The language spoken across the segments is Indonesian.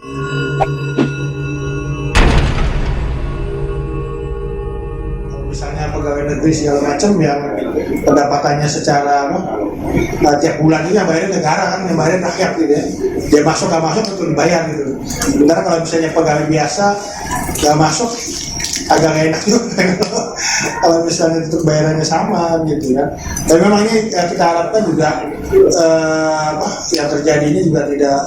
Misalnya pegawai negeri segala macam yang pendapatannya secara tiap bulan ini yang bayarin negara kan, yang bayarin rakyat gitu ya. Dia masuk nggak masuk itu dibayar gitu. Sementara kalau misalnya pegawai biasa nggak masuk agak gak enak juga kalau misalnya untuk bayarannya sama gitu ya. Dan memang ini kita harapkan juga yang terjadi ini juga tidak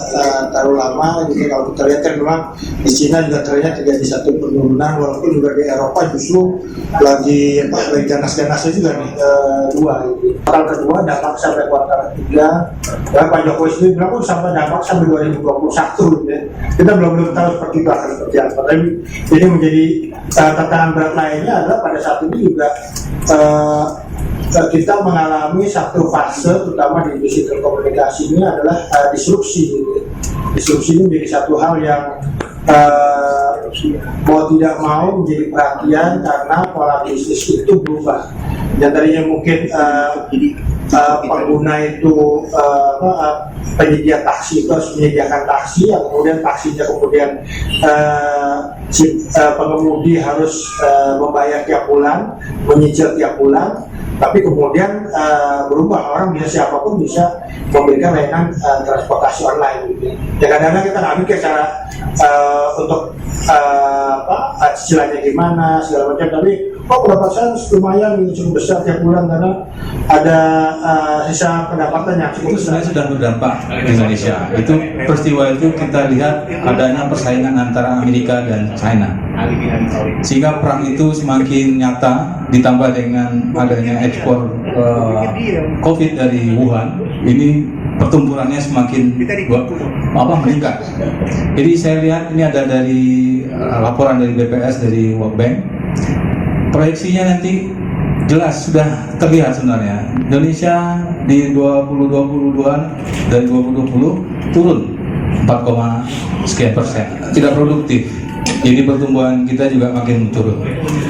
terlalu lama gitu. Kalau kita lihat kan memang di Cina juga terlihat terjadi satu penurunan, walaupun juga di Eropa justru lagi ganas-ganasnya juga nih dua gitu. Kuartal kedua dampak sampai kuartal ketiga, ya Pak Jokowi sendiri bilang pun sampai dampak sampai 2021 gitu ya. Kita belum tahu seperti itu akan seperti apa. Tapi ini menjadi tantangan berat lainnya adalah pada saat ini juga kita mengalami satu fase, terutama di industri telekomunikasi ini adalah disrupsi gitu. Disrupsi ini menjadi satu hal yang mau tidak mau menjadi perhatian karena pola bisnis itu berubah. Yang tadinya mungkin pengguna itu penyedia taksi itu harus menyediakan taksi, yang kemudian taksinya kemudian pengemudi harus membayar tiap bulan, menyicil tiap bulan. Tapi kemudian berubah, orang bisa siapapun bisa memberikan layanan transportasi online gitu. Ya kadang-kadang kita nggak mikir cara untuk cicilannya gimana segala macam, tapi pendapatan lumayan cukup besar tiap bulan karena ada sisa pendapatan yang cukup itu sebenarnya sudah berdampak di Indonesia. Itu peristiwa itu kita lihat adanya persaingan antara Amerika dan China, sehingga perang itu semakin nyata, ditambah dengan adanya ekspor COVID dari Wuhan, ini pertumbuhannya semakin meningkat. Jadi saya lihat ini ada dari laporan dari BPS, dari World Bank, proyeksinya nanti jelas sudah terlihat sebenarnya. Indonesia di 2022 dan 2020 turun 4,sekian%, tidak produktif. Jadi pertumbuhan kita juga makin turun.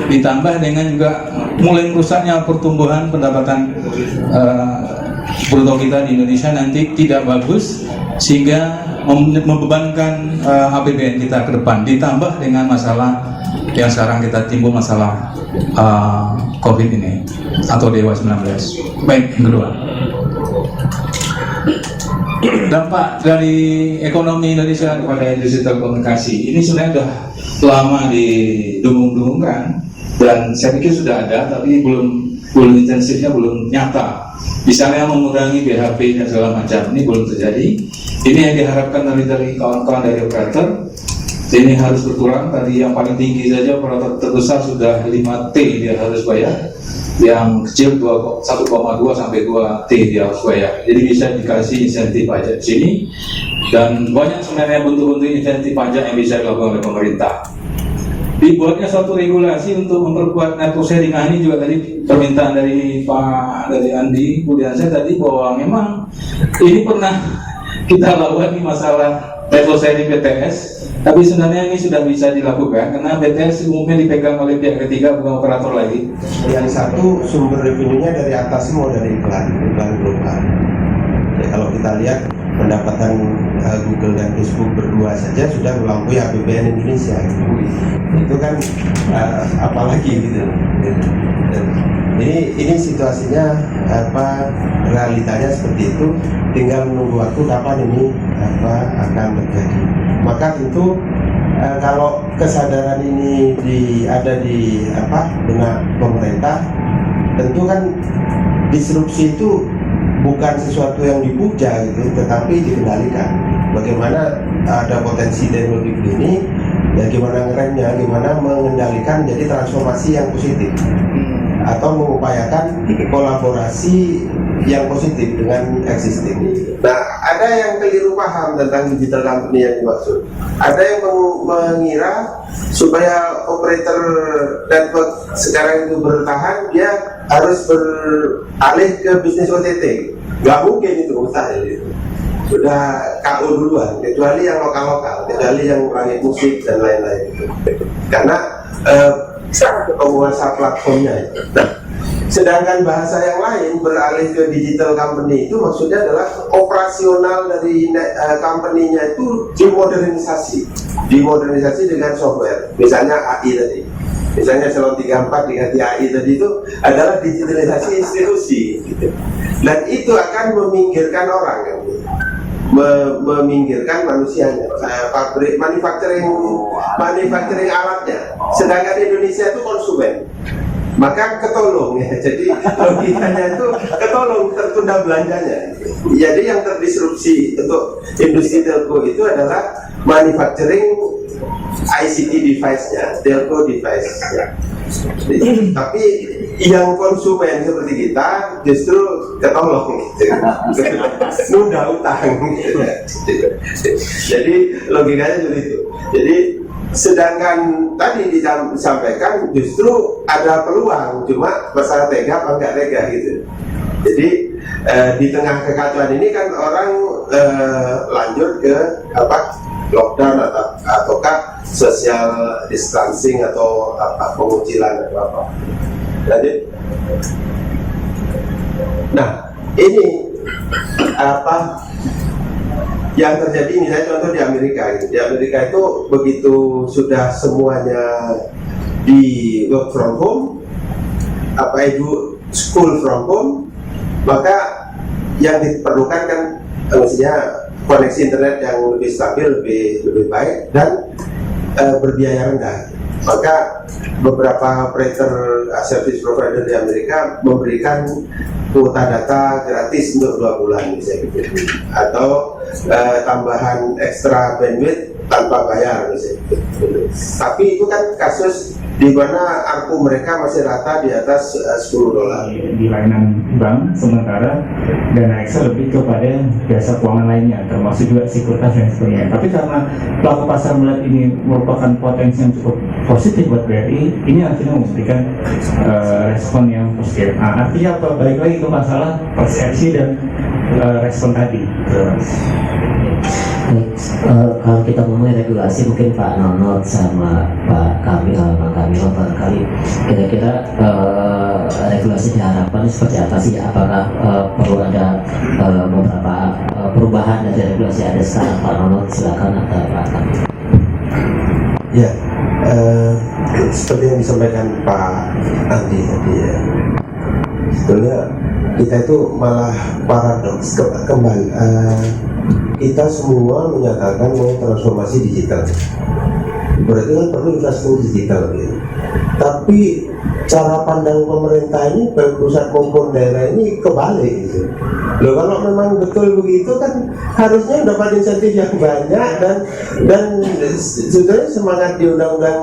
Ditambah dengan juga mulai merusaknya pertumbuhan pendapatan bruto kita di Indonesia nanti tidak bagus, sehingga membebankan APBN kita ke depan. Ditambah dengan masalah yang sekarang kita timbul, masalah COVID ini atau Dewa 19. Baik, yang kedua, dampak dari ekonomi Indonesia kepada industri telekomunikasi ini sebenarnya sudah lama didengung-dengungkan, dan saya pikir sudah ada, tapi belum intensifnya, belum nyata. Misalnya mengurangi BHP dan segala macam, ini belum terjadi. Ini yang diharapkan dari kawan-kawan dari operator. Ini harus berkurang. Tadi yang paling tinggi saja operator terbesar sudah 5T dia harus bayar, yang kecil 1,2 sampai 2T dia harus bayar. Jadi bisa dikasih insentif pajak di sini, dan banyak sebenarnya bentuk-bentuk insentif pajak yang bisa dilakukan oleh pemerintah. Dibuatnya suatu regulasi untuk memperkuat network sharing. Ini juga tadi permintaan dari Andi Budiansyah tadi, bahwa memang ini pernah kita lakukan di masalah network sharing BTS, tapi sebenarnya ini sudah bisa dilakukan karena BTS umumnya dipegang oleh pihak ketiga, bukan operator lagi. Yang satu sumber revenue-nya dari atas semua, dari iklan global. Ya, kalau kita lihat pendapatan Google dan Facebook berdua saja sudah melampaui APBN Indonesia. Itu kan apalagi gitu. Dan ini situasinya realitanya seperti itu. Tinggal menunggu waktu kapan ini akan terjadi. Maka tentu kalau kesadaran ini ada di benak pemerintah, tentu kan disrupsi itu bukan sesuatu yang dipuja gitu, tetapi dikendalikan. Bagaimana ada potensi teknologi ini, ya gimana ngeremnya, gimana mengendalikan jadi transformasi yang positif, atau mengupayakan kolaborasi yang positif dengan existing. Nah, ada yang keliru paham tentang digital company yang dimaksud. Ada yang mengira supaya operator network sekarang itu bertahan, dia harus beralih ke bisnis OTT. Nggak mungkin itu, mustahil itu. Sudah KO duluan, kecuali yang lokal-lokal, kecuali yang langit musik dan lain-lain itu. Karena penguasa platformnya itu. Nah, Sedangkan bahasa yang lain beralih ke digital company itu maksudnya adalah operasional dari company-nya itu dimodernisasi dengan software. Misalnya AI tadi, misalnya Eselon 34 diganti AI tadi itu adalah digitalisasi institusi, gitu. Dan itu akan meminggirkan orang, kan? Meminggirkan manusianya, pabrik manufacturing alatnya. Sedangkan Indonesia itu konsumen, maka ketolong ya. Jadi logikanya itu ketolong, tertunda belanjanya. Jadi yang terdisrupsi untuk industri telco itu adalah manufacturing ICT device-nya, telco device ya. Tapi yang konsumen seperti kita justru ketolong gitu. Nunda utang gitu. Jadi logikanya seperti itu. Jadi sedangkan tadi disampaikan justru ada peluang, cuma masalah tega apa enggak tega gitu. Jadi di tengah kekacauan ini kan orang lanjut ke lockdown ataukah social distancing atau pengucilan atau apa. Jadi, nah ini yang terjadi misalnya contoh di Amerika gitu. Di Amerika itu begitu sudah semuanya di work from home, school from home, maka yang diperlukan kan maksudnya koneksi internet yang lebih stabil, lebih baik dan berbiaya rendah. Maka beberapa operator service provider di Amerika memberikan kuota data gratis untuk 2 bulan misalnya gitu. Atau tambahan ekstra bandwidth tanpa bayar misalnya gitu. Tapi itu kan kasus di mana ARPU mereka masih rata di atas $10 di layanan bank, sementara dana Excel lebih kepada jasa keuangan lainnya, termasuk juga sekuritas dan sebagainya. Tapi karena pelaku pasar melihat ini merupakan potensi yang cukup positif buat BRI, ini akhirnya memberikan respon yang positif. Nah, artinya apa? Balik lagi ke masalah persepsi dan respon tadi. Kalau kita ngomongin regulasi, mungkin Pak Nonot sama Pak Kamil barangkali kira-kira regulasi diharapkan seperti apa sih? Apakah perlu ada beberapa perubahan dari regulasi ada sekarang? Pak Nonot silakan, atau Pak Kamil. Ya, seperti yang disampaikan Pak Andi tadi ya, sebetulnya kita itu malah paradoks kembali. Kita semua menyatakan mau transformasi digital, berarti kan perlu infrastruktur digital gitu. Tapi cara pandang pemerintah ini, baik pusat maupun daerah ini kebalik gitu. Loh, kalau memang betul begitu kan harusnya dapat insentif yang banyak dan sebenarnya semangat di Undang-Undang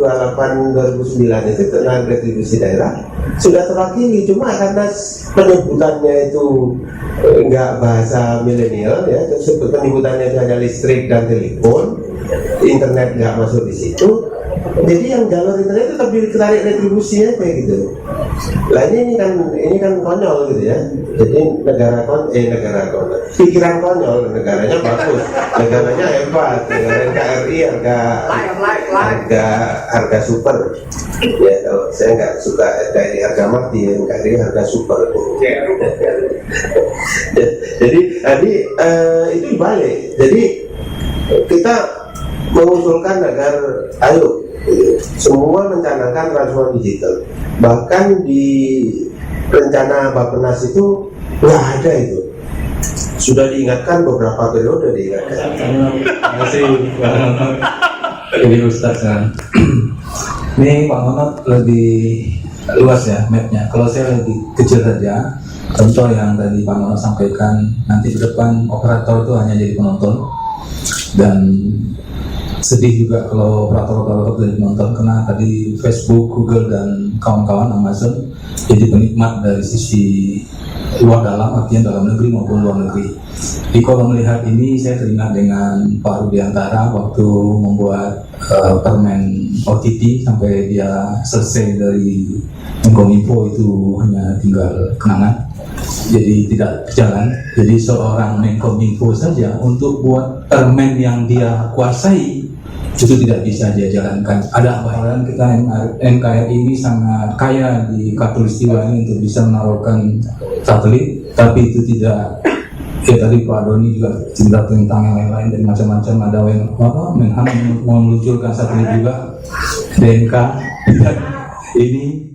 28 2009 itu tentang retribusi daerah sudah terwakili, cuma karena penyebutannya itu enggak bahasa milenial ya, penyebutannya hanya listrik dan telepon, internet nggak masuk di situ. Jadi yang jalur internet itu tapi ditarik retribusinya kayak gitu. Lah ini kan konyol gitu ya. Jadi negara konyol, pikiran konyol, negaranya bagus, negaranya hebat, negara NKRI harga super. Ya, kalau saya nggak suka dari harga mati, NKRI harga super. Jadi itu dibalik. Jadi kita mengusulkan agar ayo semua mencanangkan transformasi digital. Bahkan di rencana Bappenas itu nggak ada itu. Sudah diingatkan beberapa periode diingatkan. Terima kasih Pak Nonot. Jadi Ustaz kan. Ini Pak Nonot lebih luas ya mapnya. Kalau saya lebih kecil saja. Contoh yang tadi Pak Nonot sampaikan, nanti ke depan operator itu hanya jadi penonton. Dan sedih juga kalau operator-operator dari penonton, karena tadi Facebook, Google dan kawan-kawan Amazon jadi penikmat dari sisi luar dalam, artinya dalam negeri maupun luar negeri. Jadi kalau melihat ini saya teringat dengan Pak Rudiantara waktu membuat permen OTT sampai dia selesai dari Menkominfo itu hanya tinggal kenangan. Jadi tidak berjalan. Jadi seorang Menkominfo saja untuk buat permen yang dia kuasai itu tidak bisa dia jalankan. Ada apa? Kita NKRI ini sangat kaya di khatulistiwa ini untuk bisa menaruhkan satelit, tapi itu tidak. Ya tadi Pak Doni juga cerita tentang yang lain-lain dan macam-macam, ada Menhan meluncurkan satelit juga, DNK ini.